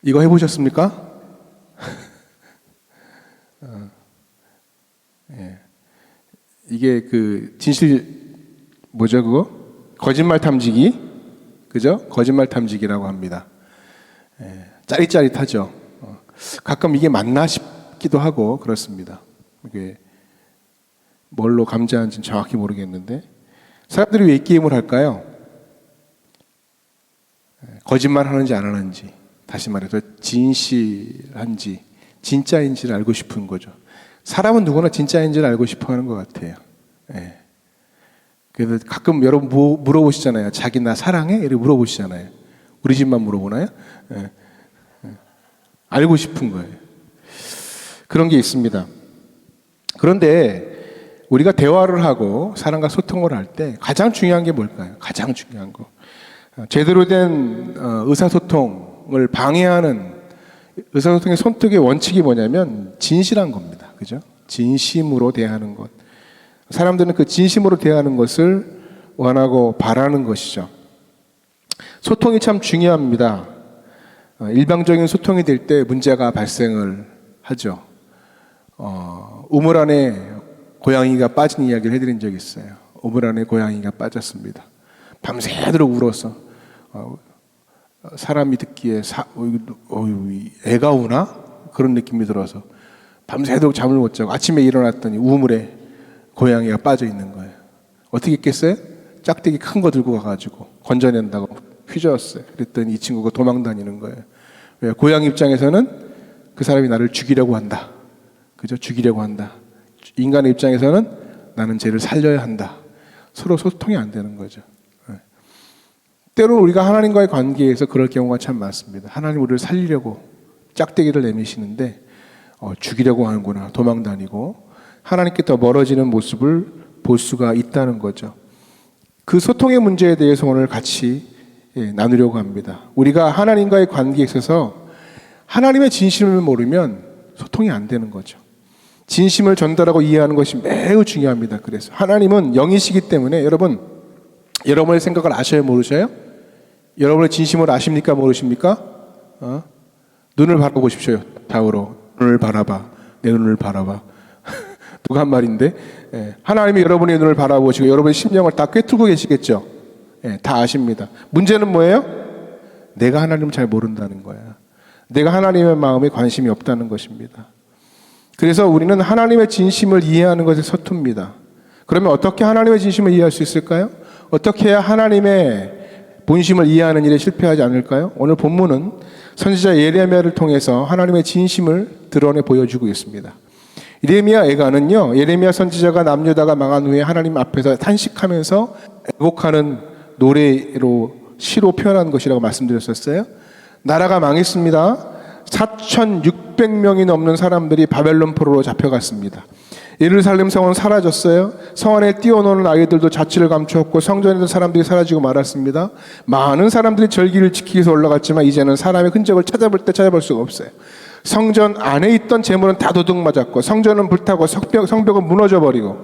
이거 해보셨습니까? 예. 이게 그 뭐죠 그거? 거짓말 탐지기, 그죠? 거짓말 탐지기라고 합니다. 예. 짜릿짜릿하죠. 가끔 이게 맞나 싶기도 하고 그렇습니다. 이게 뭘로 감지하는지는 정확히 모르겠는데 사람들이 왜 이 게임을 할까요? 거짓말 하는지 안 하는지, 다시 말해서 진실한지 진짜인지를 알고 싶은 거죠. 사람은 누구나 진짜인지를 알고 싶어 하는 것 같아요. 예. 그래서 가끔 여러분 물어보시잖아요. 자기 나 사랑해? 이렇게 물어보시잖아요. 우리 집만 물어보나요? 예. 알고 싶은 거예요. 그런 게 있습니다. 그런데 우리가 대화를 하고 사람과 소통을 할 때 가장 중요한 게 뭘까요? 가장 중요한 거. 제대로 된 의사소통을 방해하는 의사소통의 선택의 원칙이 뭐냐면 진실한 겁니다. 그죠? 진심으로 대하는 것. 사람들은 그 진심으로 대하는 것을 원하고 바라는 것이죠. 소통이 참 중요합니다. 일방적인 소통이 될 때 문제가 발생을 하죠. 우물 안에 고양이가 빠진 이야기를 해드린 적이 있어요. 우물 안에 고양이가 빠졌습니다. 밤새도록 울어서 사람이 듣기에 애가 우나? 그런 느낌이 들어서 밤새도록 잠을 못 자고 아침에 일어났더니 우물에 고양이가 빠져 있는 거예요. 어떻게 했겠어요? 짝대기 큰 거 들고 가가지고 건져낸다고 휘저었어요. 그랬더니 이 친구가 도망 다니는 거예요. 왜? 고양이 입장에서는 그 사람이 나를 죽이려고 한다. 그죠? 죽이려고 한다. 인간의 입장에서는 나는 쟤를 살려야 한다. 서로 소통이 안 되는 거죠. 때로는 우리가 하나님과의 관계에서 그럴 경우가 참 많습니다. 하나님 우리를 살리려고 짝대기를 내미시는데 죽이려고 하는구나. 도망 다니고 하나님께 더 멀어지는 모습을 볼 수가 있다는 거죠. 그 소통의 문제에 대해서 오늘 같이 나누려고 합니다. 우리가 하나님과의 관계에 있어서 하나님의 진심을 모르면 소통이 안 되는 거죠. 진심을 전달하고 이해하는 것이 매우 중요합니다. 그래서 하나님은 영이시기 때문에 여러분의 생각을 아셔요, 모르셔요? 여러분의 진심을 아십니까, 모르십니까? 눈을 바라보십시오. 좌우로 눈을 바라봐. 내 눈을 바라봐. 누가 한 말인데 하나님이 여러분의 눈을 바라보시고 여러분의 심령을 다 꿰뚫고 계시겠죠. 다 아십니다. 문제는 뭐예요? 내가 하나님을 잘 모른다는 거야. 내가 하나님의 마음에 관심이 없다는 것입니다. 그래서 우리는 하나님의 진심을 이해하는 것에 서툽니다. 그러면 어떻게 하나님의 진심을 이해할 수 있을까요? 어떻게 해야 하나님의 본심을 이해하는 일에 실패하지 않을까요? 오늘 본문은 선지자 예레미야를 통해서 하나님의 진심을 드러내 보여주고 있습니다. 예레미야 애가는요, 예레미야 선지자가 남유다가 망한 후에 하나님 앞에서 탄식하면서 애곡하는 노래로 시로 표현한 것이라고 말씀드렸었어요. 나라가 망했습니다. 4,600명이 넘는 사람들이 바벨론 포로로 잡혀갔습니다. 예루살렘 성은 사라졌어요. 성 안에 뛰어노는 아이들도 자취를 감추었고 성전에 있는 사람들이 사라지고 말았습니다. 많은 사람들이 절기를 지키기 위해서 올라갔지만 이제는 사람의 흔적을 찾아볼 수가 없어요. 성전 안에 있던 재물은 다 도둑 맞았고 성전은 불타고 성벽은 무너져 버리고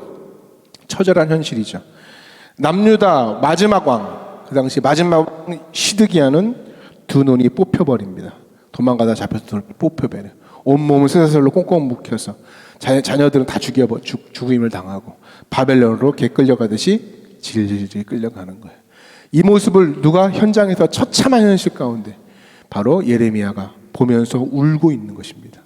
처절한 현실이죠. 남유다 마지막 왕, 그 당시 마지막 왕 시드기야는 두 눈이 뽑혀버립니다. 도망가다 잡혀서 눈을 뽑혀버려요. 온몸을 쇠사슬로 꽁꽁 묶여서 자녀들은 다 죽임을 당하고 바벨론으로 개 끌려가듯이 질질 끌려가는 거예요. 이 모습을 누가 현장에서 처참한 현실 가운데 바로 예레미야가 보면서 울고 있는 것입니다.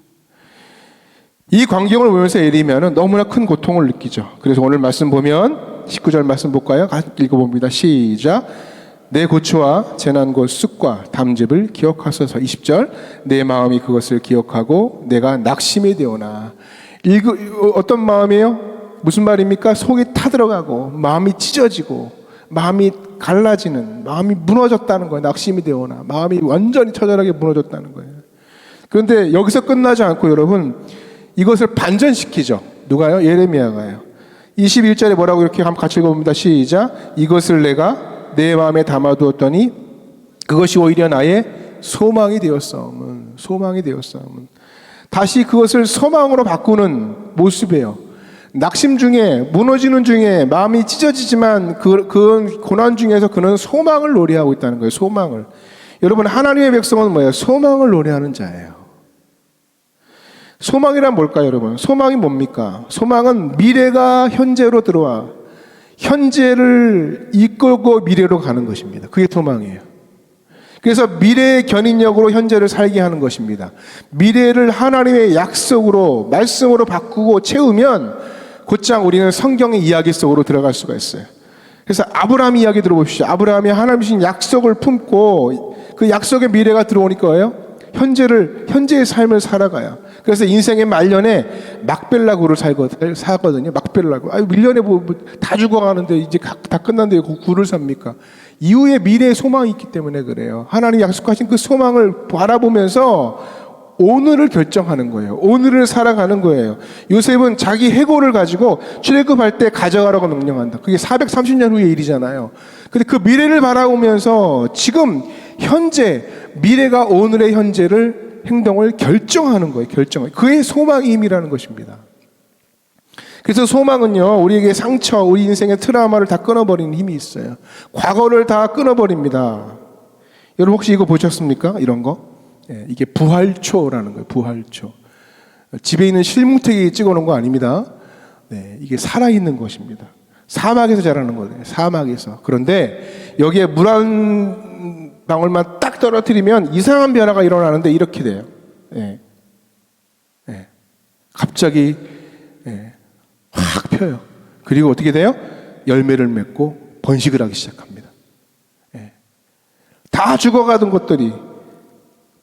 이 광경을 보면서 예레미야는 너무나 큰 고통을 느끼죠. 그래서 오늘 말씀 보면 19절 말씀 볼까요? 읽어봅니다. 시작. 내 고초와 재난 곧 쑥과 담즙을 기억하소서. 20절. 내 마음이 그것을 기억하고 내가 낙심이 되오나. 어떤 마음이에요? 무슨 말입니까? 속이 타들어가고 마음이 찢어지고 마음이 갈라지는, 마음이 무너졌다는 거예요. 낙심이 되오나. 마음이 완전히 처절하게 무너졌다는 거예요. 그런데 여기서 끝나지 않고 여러분 이것을 반전시키죠. 누가요? 예레미야가요. 21절에 뭐라고 이렇게 한번 같이 읽어봅니다. 시작. 이것을 내가 내 마음에 담아두었더니 그것이 오히려 나의 소망이 되었사오면. 다시 그것을 소망으로 바꾸는 모습이에요. 낙심 중에, 무너지는 중에, 마음이 찢어지지만 그 고난 중에서 그는 소망을 노래하고 있다는 거예요. 소망을. 여러분, 하나님의 백성은 뭐예요? 소망을 노래하는 자예요. 소망이란 뭘까요, 여러분? 소망이 뭡니까? 소망은 미래가 현재로 들어와 현재를 이끌고 미래로 가는 것입니다. 그게 소망이에요. 그래서 미래의 견인력으로 현재를 살게 하는 것입니다. 미래를 하나님의 약속으로, 말씀으로 바꾸고 채우면 곧장 우리는 성경의 이야기 속으로 들어갈 수가 있어요. 그래서 아브라함 이야기 들어보십시오. 아브라함이 하나님 주신 약속을 품고 그 약속의 미래가 들어오니까 뭐예요? 현재의 삶을 살아가요. 그래서 인생의 말년에 막벨라구를 사거든요. 막벨라구. 1년에 다 죽어가는데 이제 다 끝났는데 구를 삽니까? 이후에 미래의 소망이 있기 때문에 그래요. 하나님 약속하신 그 소망을 바라보면서 오늘을 결정하는 거예요. 오늘을 살아가는 거예요. 요셉은 자기 해골을 가지고 출애굽할 때 가져가라고 명령한다. 그게 430년 후의 일이잖아요. 근데 그 미래를 바라보면서 지금 현재, 미래가 오늘의 현재를 행동을 결정하는 거예요. 그의 소망의 힘이라는 것입니다. 그래서 소망은요, 우리에게 상처, 우리 인생의 트라우마를 다 끊어버리는 힘이 있어요. 과거를 다 끊어버립니다. 여러분 혹시 이거 보셨습니까? 이런 거? 예, 이게 부활초라는 거예요. 부활초. 집에 있는 실뭉태기 찍어놓은 거 아닙니다. 네, 이게 살아있는 것입니다. 사막에서 자라는 거예요. 사막에서. 그런데 여기에 물 한 방울만 딱 떨어뜨리면 이상한 변화가 일어나는데 이렇게 돼요. 예. 예. 갑자기 확 펴요. 그리고 어떻게 돼요? 열매를 맺고 번식을 하기 시작합니다. 예. 다 죽어가던 것들이,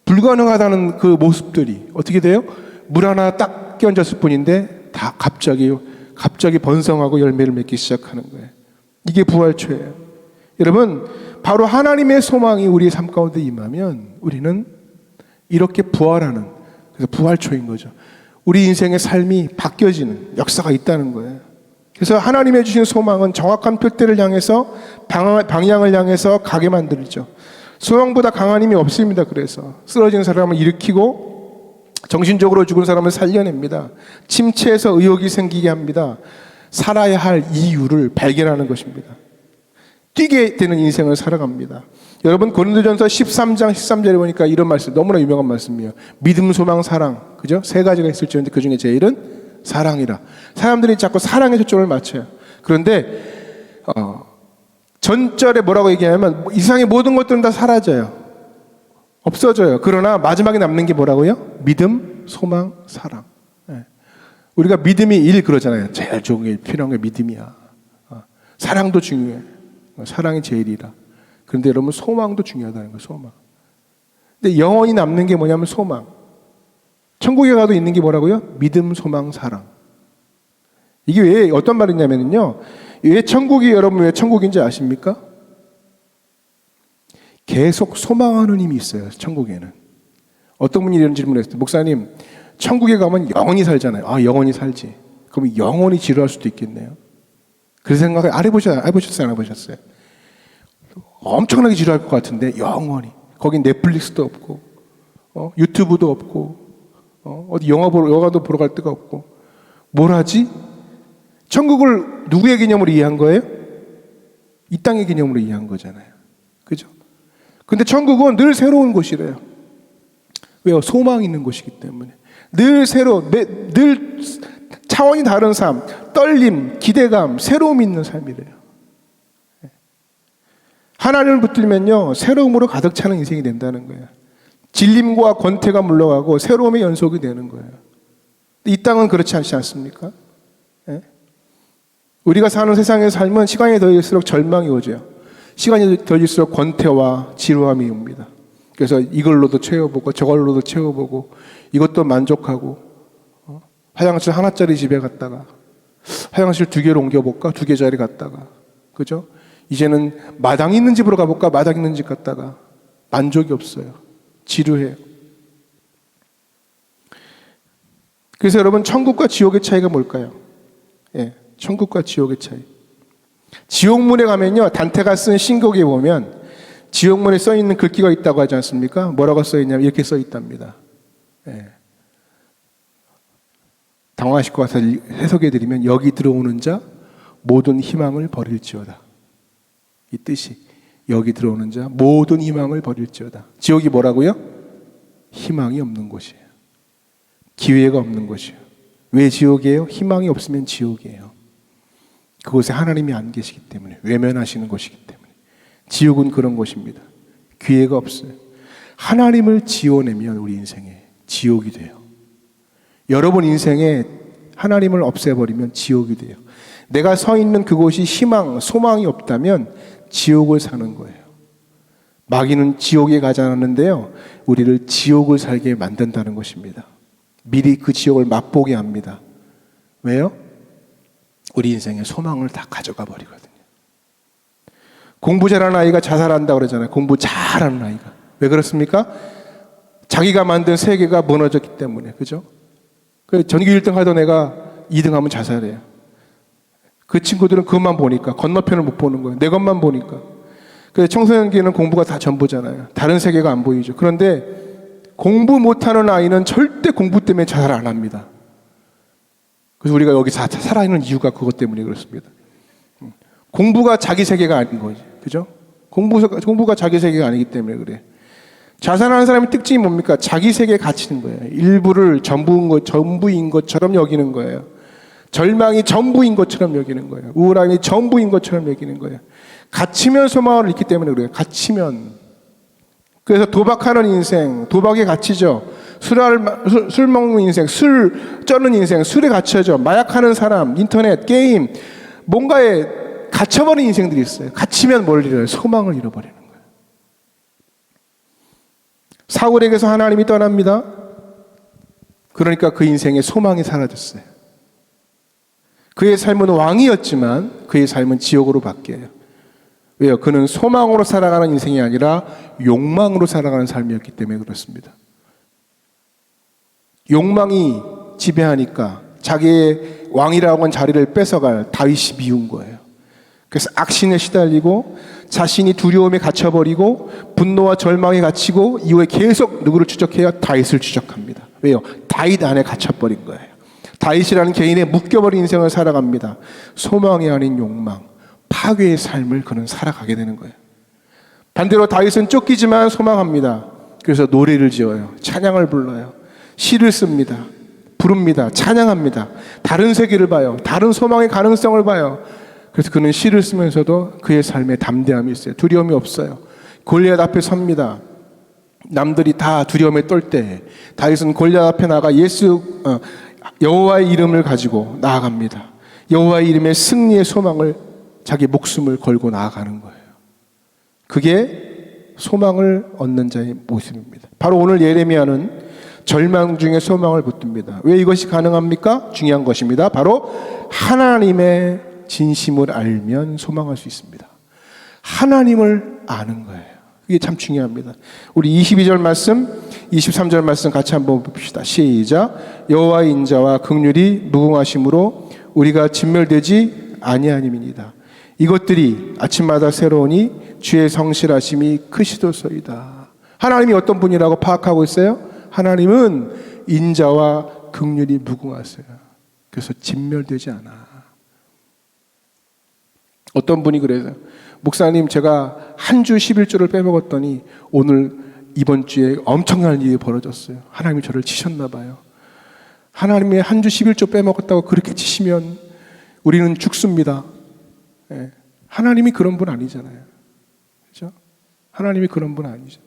불가능하다는 그 모습들이 어떻게 돼요? 물 하나 딱 끼얹었을 뿐인데 다 갑자기 번성하고 열매를 맺기 시작하는 거예요. 이게 부활초예요. 여러분, 바로 하나님의 소망이 우리의 삶 가운데 임하면 우리는 이렇게 부활하는, 그래서 부활초인 거죠. 우리 인생의 삶이 바뀌어지는 역사가 있다는 거예요. 그래서 하나님의 주신 소망은 정확한 표대를 향해서, 방향을 향해서 가게 만들죠. 소망보다 강한 힘이 없습니다. 그래서 쓰러진 사람을 일으키고 정신적으로 죽은 사람을 살려냅니다. 침체에서 의욕이 생기게 합니다. 살아야 할 이유를 발견하는 것입니다. 뛰게 되는 인생을 살아갑니다. 여러분, 고린도전서 13장 13절에 보니까 이런 말씀, 너무나 유명한 말씀이에요. 믿음, 소망, 사랑. 그죠? 세 가지가 있을지언데 그 중에 제일은 사랑이라. 사람들이 자꾸 사랑에 초점을 맞춰요. 그런데 전절에 뭐라고 얘기하냐면 이 세상의 모든 것들은 다 사라져요. 없어져요. 그러나 마지막에 남는 게 뭐라고요? 믿음, 소망, 사랑. 네. 우리가 믿음이 일 그러잖아요. 제일 좋은 게, 필요한 게 믿음이야. 사랑도 중요해. 사랑이 제일이라. 그런데 여러분, 소망도 중요하다는 거예요. 소망. 근데 영원히 남는 게 뭐냐면 소망. 천국에 가도 있는 게 뭐라고요? 믿음, 소망, 사랑. 이게 왜 어떤 말이냐면요, 왜 천국이, 여러분 왜 천국인지 아십니까? 계속 소망하는 힘이 있어요. 천국에는. 어떤 분이 이런 질문을 했어요. 목사님, 천국에 가면 영원히 살잖아요. 영원히 살지. 그럼 영원히 지루할 수도 있겠네요. 그 생각을 안 해보셨어요? 안 해보셨어요? 엄청나게 지루할 것 같은데 영원히. 거긴 넷플릭스도 없고 유튜브도 없고 어디 영화도 보러 갈 데가 없고. 뭘 하지? 천국을 누구의 개념으로 이해한 거예요? 이 땅의 개념으로 이해한 거잖아요. 그죠? 근데 천국은 늘 새로운 곳이래요. 왜요? 소망이 있는 곳이기 때문에. 늘 차원이 다른 삶, 떨림, 기대감, 새로움이 있는 삶이래요. 하나님을 붙들면요, 새로움으로 가득 차는 인생이 된다는 거예요. 질림과 권태가 물러가고 새로움의 연속이 되는 거예요. 이 땅은 그렇지 않지 않습니까? 예? 우리가 사는 세상의 삶은 시간이 더딜수록 절망이 오죠. 시간이 더딜수록 권태와 지루함이 옵니다. 그래서 이걸로도 채워보고 저걸로도 채워보고 이것도 만족하고 화장실 하나짜리 집에 갔다가 화장실 2개로 옮겨볼까? 2개짜리 갔다가, 그죠? 이제는 마당 있는 집으로 가볼까? 마당 있는 집 갔다가 만족이 없어요. 지루해요. 그래서 여러분, 천국과 지옥의 차이가 뭘까요? 예, 천국과 지옥의 차이. 지옥문에 가면요, 단테가 쓴 신곡에 보면 지옥문에 써있는 글귀가 있다고 하지 않습니까? 뭐라고 써있냐면 이렇게 써있답니다. 예. 당황하실 것 같아서 해석해드리면, 여기 들어오는 자 모든 희망을 버릴지어다. 이 뜻이, 여기 들어오는 자 모든 희망을 버릴지어다. 지옥이 뭐라고요? 희망이 없는 곳이에요. 기회가 없는 곳이에요. 왜 지옥이에요? 희망이 없으면 지옥이에요. 그곳에 하나님이 안 계시기 때문에, 외면하시는 곳이기 때문에. 지옥은 그런 곳입니다. 기회가 없어요. 하나님을 지워내면 우리 인생에 지옥이 돼요. 여러분 인생에 하나님을 없애버리면 지옥이 돼요. 내가 서 있는 그곳이 희망, 소망이 없다면 지옥을 사는 거예요. 마귀는 지옥에 가지 않았는데요, 우리를 지옥을 살게 만든다는 것입니다. 미리 그 지옥을 맛보게 합니다. 왜요? 우리 인생의 소망을 다 가져가 버리거든요. 공부 잘하는 아이가 자살한다 그러잖아요. 공부 잘하는 아이가. 왜 그렇습니까? 자기가 만든 세계가 무너졌기 때문에. 그죠? 전교 1등 하던 애가 2등 하면 자살해요. 그 친구들은 그것만 보니까, 건너편을 못 보는 거예요. 내 것만 보니까. 청소년기는 공부가 다 전부잖아요. 다른 세계가 안 보이죠. 그런데 공부 못하는 아이는 절대 공부 때문에 자살 안 합니다. 그래서 우리가 여기 살아있는 이유가 그것 때문에 그렇습니다. 공부가 자기 세계가 아닌 거지. 그죠? 공부가 자기 세계가 아니기 때문에 그래. 자살하는 사람의 특징이 뭡니까? 자기 세계에 갇히는 거예요. 일부를 전부인 것처럼 여기는 거예요. 절망이 전부인 것처럼 여기는 거예요. 우울함이 전부인 것처럼 여기는 거예요. 갇히면 소망을 잃기 때문에 그래요. 갇히면. 그래서 도박하는 인생, 도박에 갇히죠. 술 먹는 인생, 술 쩌는 인생, 술에 갇혀져. 마약하는 사람, 인터넷, 게임, 뭔가에 갇혀버린 인생들이 있어요. 갇히면 뭘 잃어요? 소망을 잃어버리는 거예요. 사울에게서 하나님이 떠납니다. 그러니까 그 인생의 소망이 사라졌어요. 그의 삶은 왕이었지만 그의 삶은 지옥으로 바뀌어요. 왜요? 그는 소망으로 살아가는 인생이 아니라 욕망으로 살아가는 삶이었기 때문에 그렇습니다. 욕망이 지배하니까 자기의 왕이라고 한 자리를 뺏어갈 다윗이 미운 거예요. 그래서 악신에 시달리고 자신이 두려움에 갇혀버리고 분노와 절망에 갇히고 이후에 계속 누구를 추적해요? 다윗을 추적합니다. 왜요? 다윗 안에 갇혀버린 거예요. 다윗이라는 개인의 묶여버린 인생을 살아갑니다. 소망이 아닌 욕망, 파괴의 삶을 그는 살아가게 되는 거예요. 반대로 다윗은 쫓기지만 소망합니다. 그래서 노래를 지어요. 찬양을 불러요. 시를 씁니다. 부릅니다. 찬양합니다. 다른 세계를 봐요. 다른 소망의 가능성을 봐요. 그래서 그는 시를 쓰면서도 그의 삶에 담대함이 있어요. 두려움이 없어요. 골리앗 앞에 섭니다. 남들이 다 두려움에 떨 때 다윗은 골리앗 앞에 나가 여호와의 이름을 가지고 나아갑니다. 여호와의 이름의 승리의 소망을, 자기 목숨을 걸고 나아가는 거예요. 그게 소망을 얻는 자의 모습입니다. 바로 오늘 예레미야는 절망 중에 소망을 붙듭니다. 왜 이것이 가능합니까? 중요한 것입니다. 바로 하나님의 진심을 알면 소망할 수 있습니다. 하나님을 아는 거예요. 이게 참 중요합니다. 우리 22절 말씀, 23절 말씀 같이 한번 봅시다. 시작. 여호와의 인자와 긍휼이 무궁하심으로 우리가 진멸되지 아니하님이니이다. 이것들이 아침마다 새로우니 주의 성실하심이 크시도소이다. 하나님이 어떤 분이라고 파악하고 있어요? 하나님은 인자와 긍휼이 무궁하세요. 그래서 진멸되지 않아. 어떤 분이 그래서 목사님, 제가 한 주 11조를 빼먹었더니 오늘 이번 주에 엄청난 일이 벌어졌어요. 하나님이 저를 치셨나 봐요. 하나님이 한 주 11조 빼먹었다고 그렇게 치시면 우리는 죽습니다. 예. 하나님이 그런 분 아니잖아요. 그렇죠? 하나님이 그런 분 아니죠.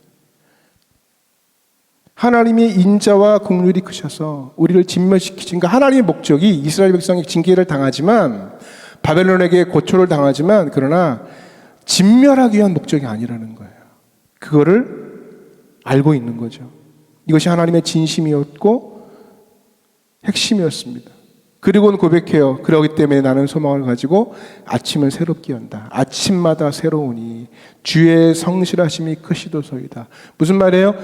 하나님이 인자와 긍휼이 크셔서 우리를 진멸시키신, 그러니까 하나님의 목적이 이스라엘 백성이 징계를 당하지만, 바벨론에게 고초를 당하지만, 그러나 진멸하기 위한 목적이 아니라는 거예요. 그거를 알고 있는 거죠. 이것이 하나님의 진심이었고 핵심이었습니다. 그리고는 고백해요. 그러기 때문에 나는 소망을 가지고 아침을 새롭게 한다. 아침마다 새로우니 주의 성실하심이 크시도소이다. 무슨 말이에요?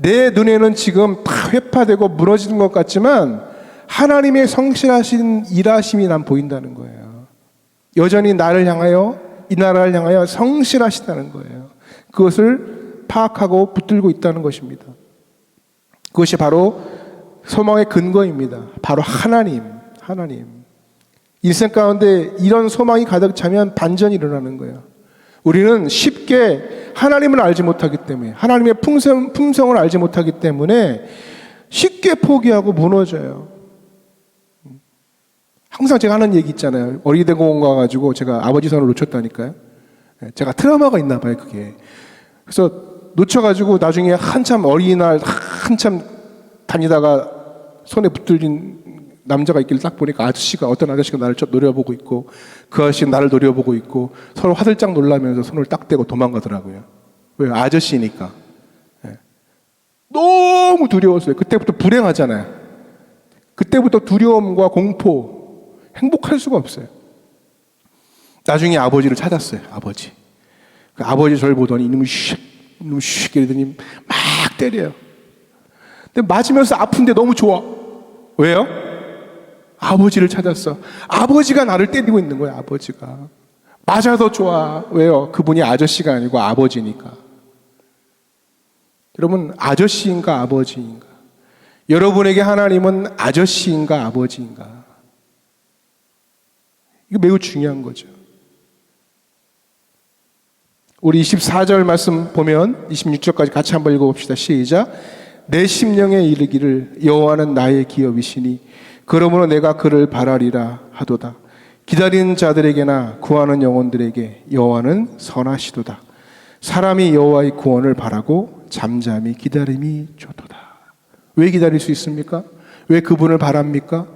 내 눈에는 지금 다 회파되고 무너지는 것 같지만 하나님의 성실하신 일하심이 난 보인다는 거예요. 여전히 나를 향하여, 이 나라를 향하여 성실하시다는 거예요. 그것을 파악하고 붙들고 있다는 것입니다. 그것이 바로 소망의 근거입니다. 바로 하나님. 인생 가운데 이런 소망이 가득 차면 반전이 일어나는 거예요. 우리는 쉽게 하나님을 알지 못하기 때문에, 하나님의 품성을 알지 못하기 때문에 쉽게 포기하고 무너져요. 항상 제가 하는 얘기 있잖아요. 어린이대 공원 가가지고 제가 아버지 손을 놓쳤다니까요. 제가 트라우마가 있나 봐요, 그게. 그래서 놓쳐가지고 나중에 한참 어린이날 한참 다니다가 손에 붙들린 남자가 있길래 딱 보니까 어떤 아저씨가 나를 노려보고 있고 그 아저씨가 나를 노려보고 있고 서로 화들짝 놀라면서 손을 딱 대고 도망가더라고요. 왜요? 아저씨니까. 너무 두려웠어요. 그때부터 불행하잖아요. 그때부터 두려움과 공포, 행복할 수가 없어요. 나중에 아버지를 찾았어요. 아버지. 그 아버지 저를 보더니 이놈 슉 이러더니 막 때려요. 근데 맞으면서 아픈데 너무 좋아. 왜요? 아버지를 찾았어. 아버지가 나를 때리고 있는 거예요. 아버지가. 맞아도 좋아. 왜요? 그분이 아저씨가 아니고 아버지니까. 여러분, 아저씨인가 아버지인가? 여러분에게 하나님은 아저씨인가 아버지인가? 이거 매우 중요한 거죠. 우리 24절 말씀 보면 26절까지 같이 한번 읽어봅시다. 시작. 내 심령에 이르기를 여호와는 나의 기업이시니 그러므로 내가 그를 바라리라 하도다. 기다리는 자들에게나 구하는 영혼들에게 여호와는 선하시도다. 사람이 여호와의 구원을 바라고 잠잠히 기다림이 좋도다. 왜 기다릴 수 있습니까? 왜 그분을 바랍니까?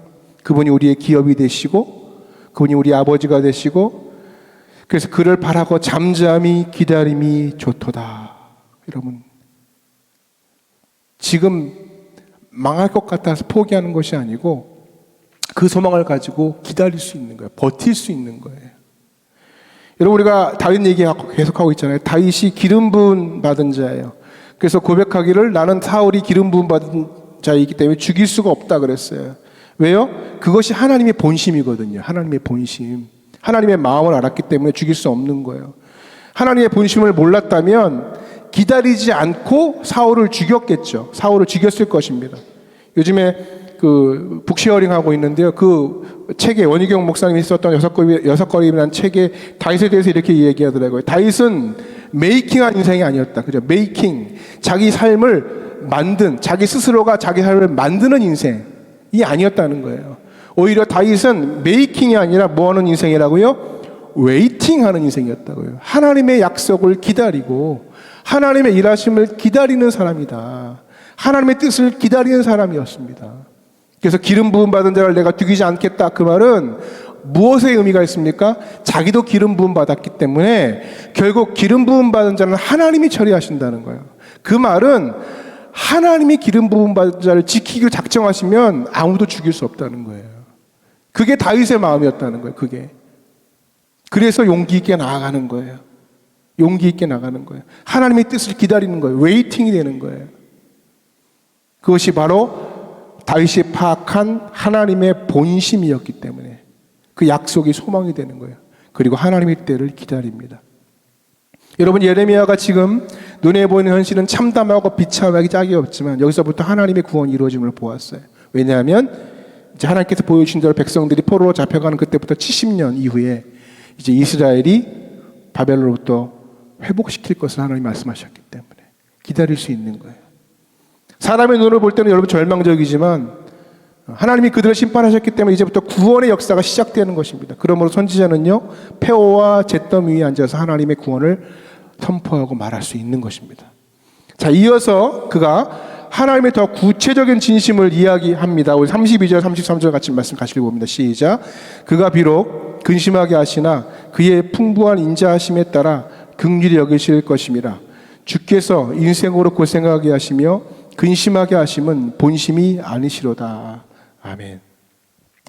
그분이 우리의 기업이 되시고 그분이 우리 아버지가 되시고 그래서 그를 바라고 잠잠히 기다림이 좋도다. 여러분, 지금 망할 것 같아서 포기하는 것이 아니고 그 소망을 가지고 기다릴 수 있는 거예요. 버틸 수 있는 거예요. 여러분, 우리가 다윗 얘기 계속하고 있잖아요. 다윗이 기름 부음 받은 자예요. 그래서 고백하기를 나는 사울이 기름 부음 받은 자이기 때문에 죽일 수가 없다 그랬어요. 왜요? 그것이 하나님의 본심이거든요. 하나님의 본심. 하나님의 마음을 알았기 때문에 죽일 수 없는 거예요. 하나님의 본심을 몰랐다면 기다리지 않고 사울을 죽였겠죠. 사울을 죽였을 것입니다. 요즘에 그 북쉐어링 하고 있는데요. 그 책에 원희경 목사님이 썼던 여섯 걸음이라는 책에 다윗에 대해서 이렇게 얘기하더라고요. 다윗은 메이킹한 인생이 아니었다. 그죠? 메이킹. 자기 삶을 자기 스스로가 자기 삶을 만드는 인생이 아니었다는 거예요. 오히려 다윗은 메이킹이 아니라 뭐 하는 인생이라고요? 웨이팅 하는 인생이었다고요. 하나님의 약속을 기다리고 하나님의 일하심을 기다리는 사람이다. 하나님의 뜻을 기다리는 사람이었습니다. 그래서 기름 부음 받은 자를 내가 죽이지 않겠다. 그 말은 무엇의 의미가 있습니까? 자기도 기름 부음 받았기 때문에 결국 기름 부음 받은 자는 하나님이 처리하신다는 거예요. 그 말은 하나님이 기름 부음 받은 자를 지키기로 작정하시면 아무도 죽일 수 없다는 거예요. 그게 다윗의 마음이었다는 거예요. 그게. 그래서 용기 있게 나아가는 거예요. 용기 있게 나가는 거예요. 하나님의 뜻을 기다리는 거예요. 웨이팅이 되는 거예요. 그것이 바로 다윗이 파악한 하나님의 본심이었기 때문에 그 약속이 소망이 되는 거예요. 그리고 하나님의 때를 기다립니다. 여러분, 예레미야가 지금 눈에 보이는 현실은 참담하고 비참하기 짝이 없지만 여기서부터 하나님의 구원이 이루어짐을 보았어요. 왜냐하면 이제 하나님께서 보여주신 대로 백성들이 포로로 잡혀가는 그때부터 70년 이후에 이제 이스라엘이 바벨론으로부터 회복시킬 것을 하나님이 말씀하셨기 때문에 기다릴 수 있는 거예요. 사람의 눈을 볼 때는 여러분 절망적이지만 하나님이 그들을 심판하셨기 때문에 이제부터 구원의 역사가 시작되는 것입니다. 그러므로 선지자는요, 폐허와 잿더미 위에 앉아서 하나님의 구원을 선포하고 말할 수 있는 것입니다. 자, 이어서 그가 하나님의 더 구체적인 진심을 이야기합니다. 우리 32절, 33절 같이 말씀 같이 읽어봅니다. 시작. 그가 비록 근심하게 하시나 그의 풍부한 인자하심에 따라 긍휼히 여기실 것임이라. 주께서 인생으로 고생하게 하시며 근심하게 하심은 본심이 아니시로다. 아멘.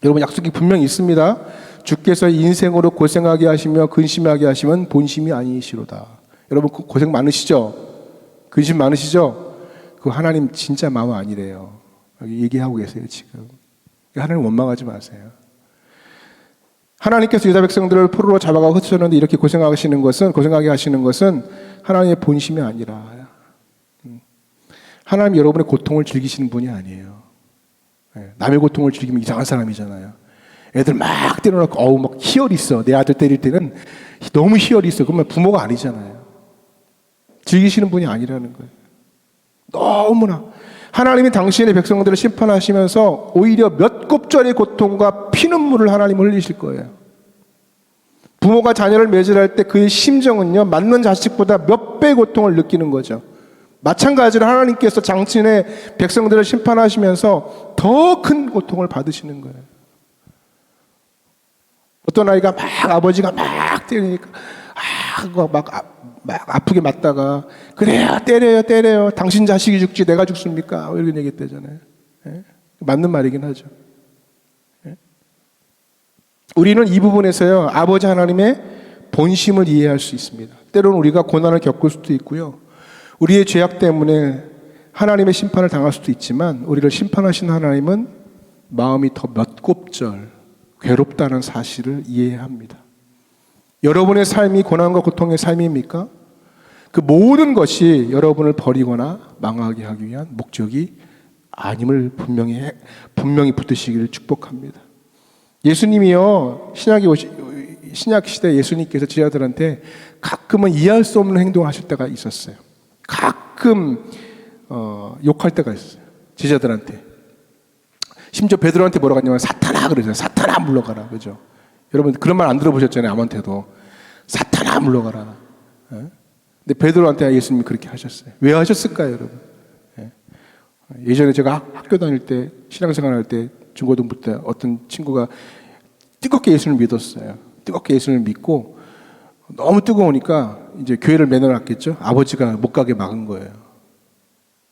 여러분, 약속이 분명히 있습니다. 주께서 인생으로 고생하게 하시며 근심하게 하심은 본심이 아니시로다. 여러분, 고생 많으시죠? 근심 많으시죠? 그 하나님 진짜 마음 아니래요. 여기 얘기하고 계세요, 지금. 하나님 원망하지 마세요. 하나님께서 유다 백성들을 포로로 잡아가고 흩어졌는데 이렇게 고생하게 하시는 것은 하나님의 본심이 아니라 하나님 여러분의 고통을 즐기시는 분이 아니에요. 남의 고통을 즐기면 이상한 사람이잖아요. 애들 막 때려놓고 막 희열이 있어. 내 아들 때릴 때는 너무 희열이 있어. 그러면 부모가 아니잖아요. 즐기시는 분이 아니라는 거예요. 너무나 하나님이 당신의 백성들을 심판하시면서 오히려 몇 곱절의 고통과 피눈물을 하나님 흘리실 거예요. 부모가 자녀를 매질할 때 그의 심정은요, 맞는 자식보다 몇 배의 고통을 느끼는 거죠. 마찬가지로 하나님께서 당신의 백성들을 심판하시면서 더 큰 고통을 받으시는 거예요. 어떤 아이가 막 아버지가 막 때리니까 막 아프게 맞다가 그래요, 때려요. 당신 자식이 죽지 내가 죽습니까? 이런 얘기 했대잖아요. 예? 맞는 말이긴 하죠. 예? 우리는 이 부분에서요, 아버지 하나님의 본심을 이해할 수 있습니다. 때로는 우리가 고난을 겪을 수도 있고요, 우리의 죄악 때문에 하나님의 심판을 당할 수도 있지만 우리를 심판하신 하나님은 마음이 더 몇 곱절 괴롭다는 사실을 이해해야 합니다. 여러분의 삶이 고난과 고통의 삶입니까? 그 모든 것이 여러분을 버리거나 망하게 하기 위한 목적이 아님을 분명히 붙드시기를 축복합니다. 예수님이요, 신약 시대 예수님께서 제자들한테 가끔은 이해할 수 없는 행동을 하실 때가 있었어요. 가끔 욕할 때가 있어요, 제자들한테. 심지어 베드로한테 뭐라고 하냐면 사탄아 그러잖아요. 사탄아 물러가라. 그죠? 여러분 그런 말 안 들어보셨잖아요. 아무한테도 사탄아 물러가라. 근데 베드로한테 예수님이 그렇게 하셨어요. 왜 하셨을까요, 여러분? 예전에 제가 학교 다닐 때, 신앙생활 할 때, 중고등부 때 어떤 친구가 뜨겁게 예수님을 믿었어요. 뜨겁게 예수님을 믿고 너무 뜨거우니까 이제 교회를 매너놨겠죠. 아버지가 못 가게 막은 거예요.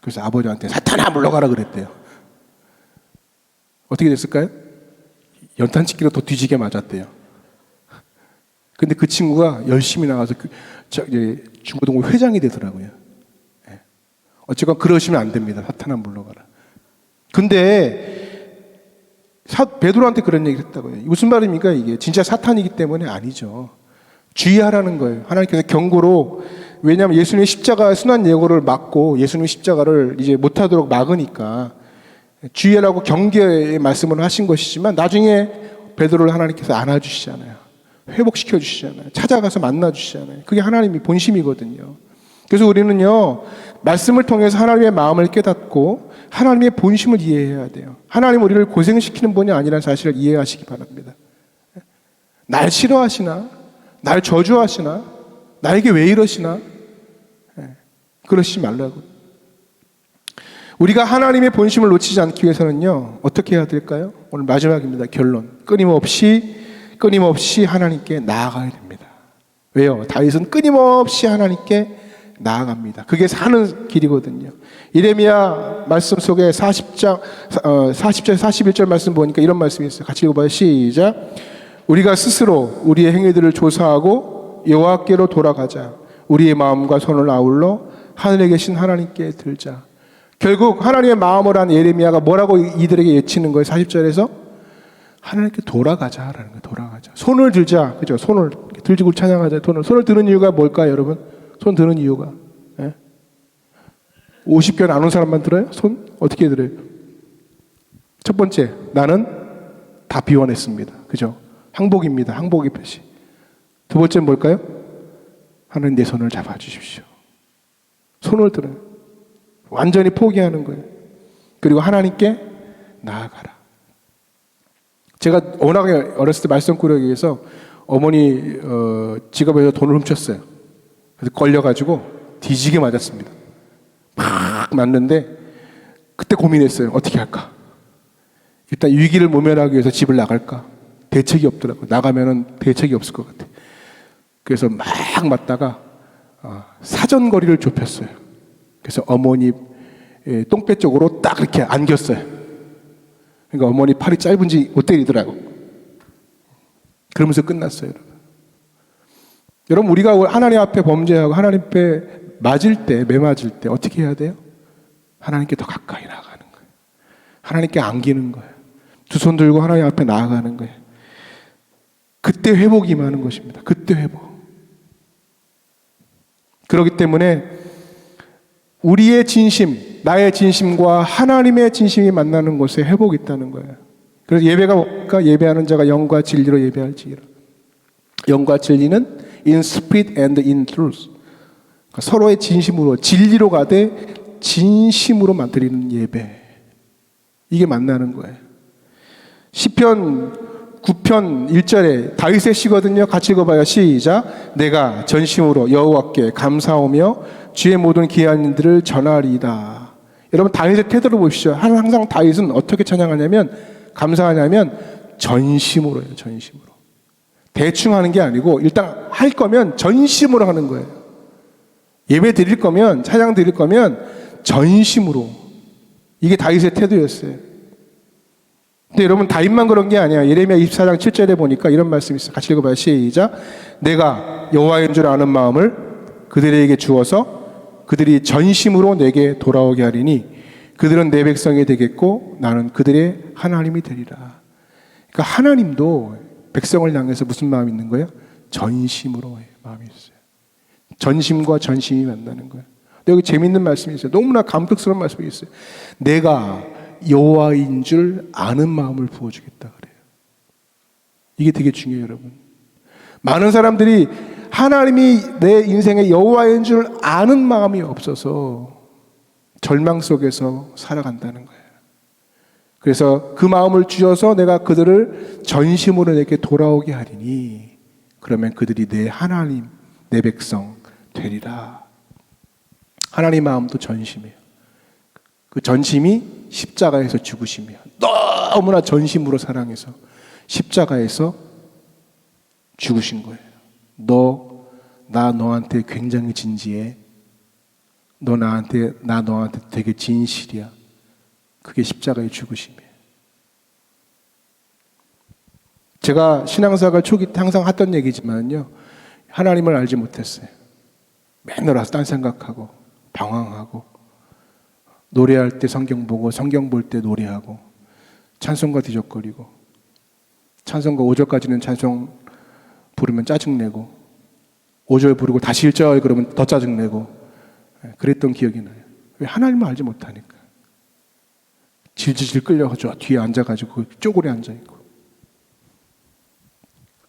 그래서 아버지한테 사탄아 물러가라 그랬대요. 어떻게 됐을까요? 연탄치기로 더 뒤지게 맞았대요. 근데 그 친구가 열심히 나가서 이제 중고등부 회장이 되더라고요. 어쨌건 그러시면 안 됩니다. 사탄아 물러가라. 근데 베드로한테 그런 얘기를 했다고요. 무슨 말입니까 이게? 진짜 사탄이기 때문에 아니죠. 주의하라는 거예요. 하나님께서 경고로, 왜냐하면 예수님의 십자가 순환 예고를 막고 예수님의 십자가를 이제 못하도록 막으니까 주의하라고 경계의 말씀을 하신 것이지만 나중에 베드로를 하나님께서 안아주시잖아요. 회복시켜 주시잖아요. 찾아가서 만나 주시잖아요. 그게 하나님의 본심이거든요. 그래서 우리는요, 말씀을 통해서 하나님의 마음을 깨닫고 하나님의 본심을 이해해야 돼요. 하나님 우리를 고생시키는 분이 아니라는 사실을 이해하시기 바랍니다. 날 싫어하시나? 날 저주하시나? 나에게 왜 이러시나? 그러시지 말라고. 우리가 하나님의 본심을 놓치지 않기 위해서는요, 어떻게 해야 될까요? 오늘 마지막입니다. 결론. 끊임없이 하나님께 나아가야 됩니다. 왜요? 다윗은 끊임없이 하나님께 나아갑니다. 그게 사는 길이거든요. 이레미야 말씀 속에 40절 41절 말씀 보니까 이런 말씀이 있어요. 같이 읽어봐요. 시작. 우리가 스스로 우리의 행위들을 조사하고 여호와께로 돌아가자. 우리의 마음과 손을 아울러 하늘에 계신 하나님께 들자. 결국 하나님의 마음을 한 예레미야가 뭐라고 이들에게 외치는 거예요? 40절에서 하나님께 돌아가자라는 거예요. 돌아가자. 손을 들자. 그죠? 손을 들고 찬양하자. 손을 드는 이유가 뭘까요, 여러분? 손 드는 이유가. 50견 안 온 사람만 들어요? 손? 어떻게 들어요? 첫 번째, 나는 다 비워냈습니다. 그죠? 항복입니다. 항복의 표시. 두 번째는 뭘까요? 하나님 내 손을 잡아주십시오. 손을 들어요. 완전히 포기하는 거예요. 그리고 하나님께 나아가라. 제가 워낙에 어렸을 때 말썽꾸러기에서 어머니 지갑에서 돈을 훔쳤어요. 그래서 걸려가지고 뒤지게 맞았습니다. 막 맞는데 그때 고민했어요. 어떻게 할까? 일단 위기를 모면하기 위해서 집을 나갈까? 대책이 없더라고요. 나가면은 대책이 없을 것 같아. 그래서 막 맞다가 사전거리를 좁혔어요. 그래서 어머니 똥배 쪽으로 딱 이렇게 안겼어요. 그러니까 어머니 팔이 짧은지 못 때리더라고. 그러면서 끝났어요. 여러분 우리가 하나님 앞에 범죄하고 하나님 앞에 매 맞을 때 어떻게 해야 돼요? 하나님께 더 가까이 나아가는 거예요. 하나님께 안기는 거예요. 두 손 들고 하나님 앞에 나아가는 거예요. 그때 회복이 임하는 것입니다. 그때 회복. 그렇기 때문에 우리의 진심, 나의 진심과 하나님의 진심이 만나는 곳에 회복이 있다는 거예요. 그래서 예배가 뭡니까? 예배하는 자가 영과 진리로 예배할지니라. 영과 진리는 in spirit and in truth. 그러니까 서로의 진심으로, 진리로 가되 진심으로 드리는 예배. 이게 만나는 거예요. 시편 9편 1절에 다윗의 시거든요. 같이 읽어봐요. 시작. 내가 전심으로 여호와께 감사하며 주의 모든 귀한 일들을 전하리이다. 여러분 다윗의 태도를 보십시오. 항상 다윗은 어떻게 찬양하냐면, 감사하냐면 전심으로요. 전심으로. 대충 하는 게 아니고 일단 할 거면 전심으로 하는 거예요. 예배 드릴 거면, 찬양 드릴 거면 전심으로. 이게 다윗의 태도였어요. 근데 여러분 다윗만 그런 게 아니야. 예레미야 24장 7절에 보니까 이런 말씀이 있어요. 같이 읽어봐요. 시작. 내가 여호와인 줄 아는 마음을 그들에게 주어서 그들이 전심으로 내게 돌아오게 하리니 그들은 내 백성이 되겠고 나는 그들의 하나님이 되리라. 그러니까 하나님도 백성을 향해서 무슨 마음이 있는 거예요? 전심으로의 마음이 있어요. 전심과 전심이 만나는 거예요. 근데 여기 재밌는 말씀이 있어요. 너무나 감격스러운 말씀이 있어요. 내가 여호와인 줄 아는 마음을 부어주겠다 그래요. 이게 되게 중요해요, 여러분. 많은 사람들이 하나님이 내 인생의 여호와인 줄 아는 마음이 없어서 절망 속에서 살아간다는 거예요. 그래서 그 마음을 주셔서 내가 그들을 전심으로 내게 돌아오게 하리니 그러면 그들이 내 하나님, 내 백성 되리라. 하나님 마음도 전심이에요. 그 전심이 십자가에서 죽으시며 너무나 전심으로 사랑해서 십자가에서 죽으신 거예요. 나 너한테 굉장히 진지해. 나 너한테 되게 진실이야. 그게 십자가의 죽으심이에요. 제가 신앙생활 초기 때 항상 하던 얘기지만요. 하나님을 알지 못했어요. 맨날 와서 딴 생각하고 방황하고 노래할 때 성경 보고 성경 볼 때 노래하고 찬송가 뒤적거리고 찬송가 5절까지는 찬송 부르면 짜증내고 5절 부르고 다시 1절 그러면 더 짜증내고 그랬던 기억이 나요. 왜? 하나님을 알지 못하니까. 질질질 끌려가지고 뒤에 앉아가지고 쪼그려 앉아있고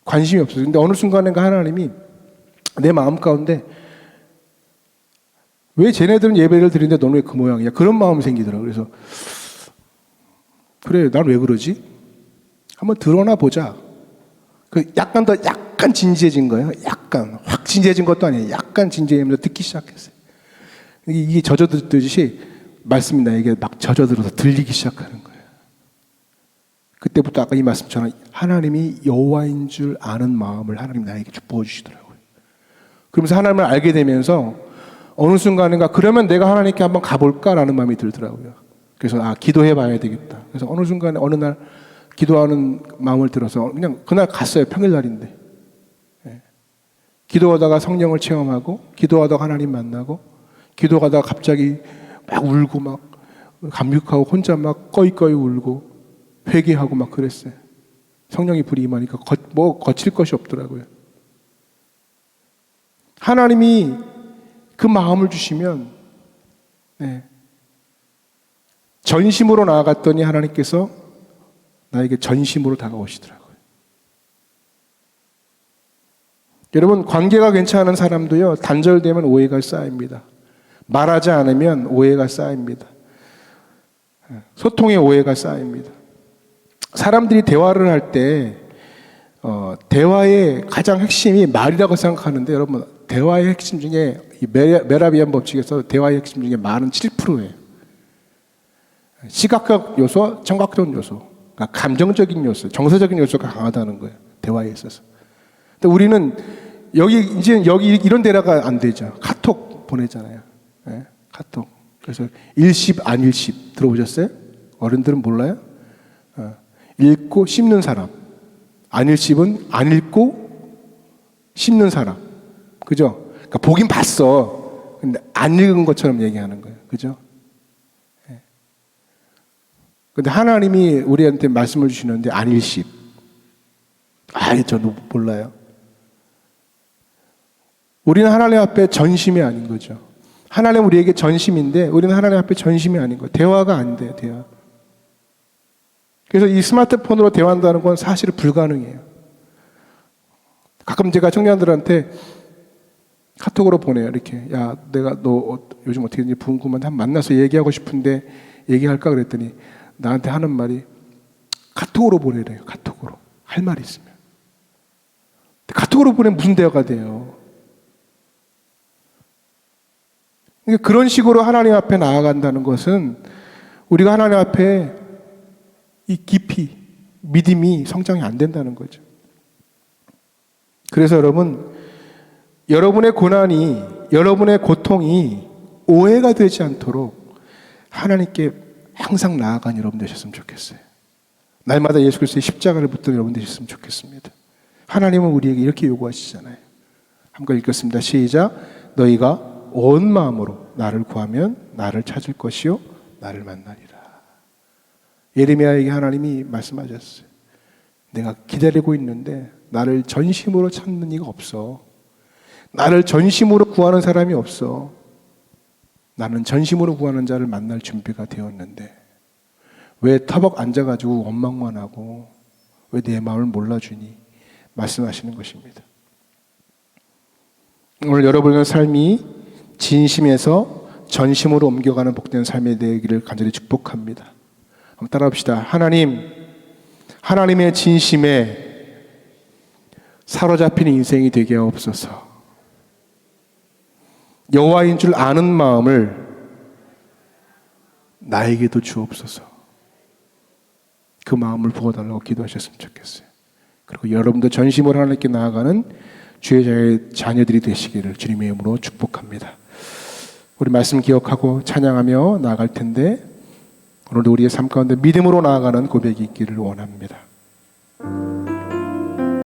관심이 없어요. 근데 어느 순간에 하나님이 내 마음 가운데 왜 쟤네들은 예배를 드리는데 너는 왜 그 모양이야? 그런 마음이 생기더라고요. 그래서 그래, 난 왜 그러지? 한번 드러나 보자. 약간 진지해진 거예요. 약간 확 진지해진 것도 아니에요. 약간 진지해지면서 듣기 시작했어요. 이게 젖어들듯이 말씀이 나에게 막 젖어들어서 들리기 시작하는 거예요. 그때부터 아까 이 말씀처럼 하나님이 여호와인 줄 아는 마음을 하나님 나에게 부어주시더라고요. 그러면서 하나님을 알게 되면서 어느 순간인가 그러면 내가 하나님께 한번 가볼까라는 마음이 들더라고요. 그래서 기도해 봐야 되겠다. 그래서 어느 순간에 어느 날 기도하는 마음을 들어서 그냥 그날 갔어요. 평일날인데. 기도하다가 성령을 체험하고 기도하다가 하나님 만나고 기도하다가 갑자기 막 울고 막 감격하고 혼자 막 꺼이꺼이 울고 회개하고 막 그랬어요. 성령이 불이 임하니까 거칠 것이 없더라고요. 하나님이 그 마음을 주시면 전심으로 나아갔더니 하나님께서 나에게 전심으로 다가오시더라고요. 여러분 관계가 괜찮은 사람도요 단절되면 오해가 쌓입니다. 말하지 않으면 오해가 쌓입니다. 소통의 오해가 쌓입니다. 사람들이 대화를 할 때 대화의 가장 핵심이 말이라고 생각하는데 여러분 대화의 핵심 중에 이 메라비안 법칙에서 대화의 핵심 중에 말은 7%예요. 시각적 요소, 청각적 요소, 그러니까 감정적인 요소, 정서적인 요소가 강하다는 거예요. 대화에 있어서. 근데 우리는 여기 이런 대화가 안 되죠. 카톡 보내잖아요. 네? 카톡. 그래서 일십 안일십 들어보셨어요? 어른들은 몰라요? 읽고 씹는 사람. 안일십은 안 읽고 씹는 사람. 그죠? 그러니까 보긴 봤어. 근데 안 읽은 것처럼 얘기하는 거예요. 그죠? 근데 하나님이 우리한테 말씀을 주시는데 안일십. 저도 몰라요. 우리는 하나님 앞에 전심이 아닌 거죠. 하나님 우리에게 전심인데 우리는 하나님 앞에 전심이 아닌 거예요. 대화가 안 돼요. 대화. 그래서 이 스마트폰으로 대화한다는 건 사실 불가능해요. 가끔 제가 청년들한테 카톡으로 보내요. 이렇게, 야, 내가 너 요즘 어떻게 되는지 궁금한데 한 만나서 얘기하고 싶은데 얘기할까 그랬더니 나한테 하는 말이 카톡으로 보내래요. 카톡으로. 할 말이 있으면. 카톡으로 보내면 무슨 대화가 돼요? 그러니까 그런 식으로 하나님 앞에 나아간다는 것은 우리가 하나님 앞에 이 깊이 믿음이 성장이 안 된다는 거죠. 그래서 여러분, 여러분의 고난이, 여러분의 고통이 오해가 되지 않도록 하나님께 항상 나아간 여러분 되셨으면 좋겠어요. 날마다 예수 그리스도의 십자가를 붙든 여러분 되셨으면 좋겠습니다. 하나님은 우리에게 이렇게 요구하시잖아요. 한번 읽겠습니다. 시작. 너희가 온 마음으로 나를 구하면 나를 찾을 것이요 나를 만나리라. 예레미야에게 하나님이 말씀하셨어요. 내가 기다리고 있는데 나를 전심으로 찾는 이가 없어. 나를 전심으로 구하는 사람이 없어. 나는 전심으로 구하는 자를 만날 준비가 되었는데 왜 터벅 앉아가지고 원망만 하고 왜 내 마음을 몰라주니? 말씀하시는 것입니다. 오늘 여러분의 삶이 진심에서 전심으로 옮겨가는 복된 삶이 되기를 간절히 축복합니다. 한번 따라합시다. 하나님, 하나님의 진심에 사로잡힌 인생이 되게 하옵소서. 여호와인 줄 아는 마음을 나에게도 주옵소서. 그 마음을 부어달라고 기도하셨으면 좋겠어요. 그리고 여러분도 전심으로 하나님께 나아가는 주의 자녀들이 되시기를 주님의 이름으로 축복합니다. 우리 말씀 기억하고 찬양하며 나아갈 텐데 오늘도 우리의 삶 가운데 믿음으로 나아가는 고백이 있기를 원합니다.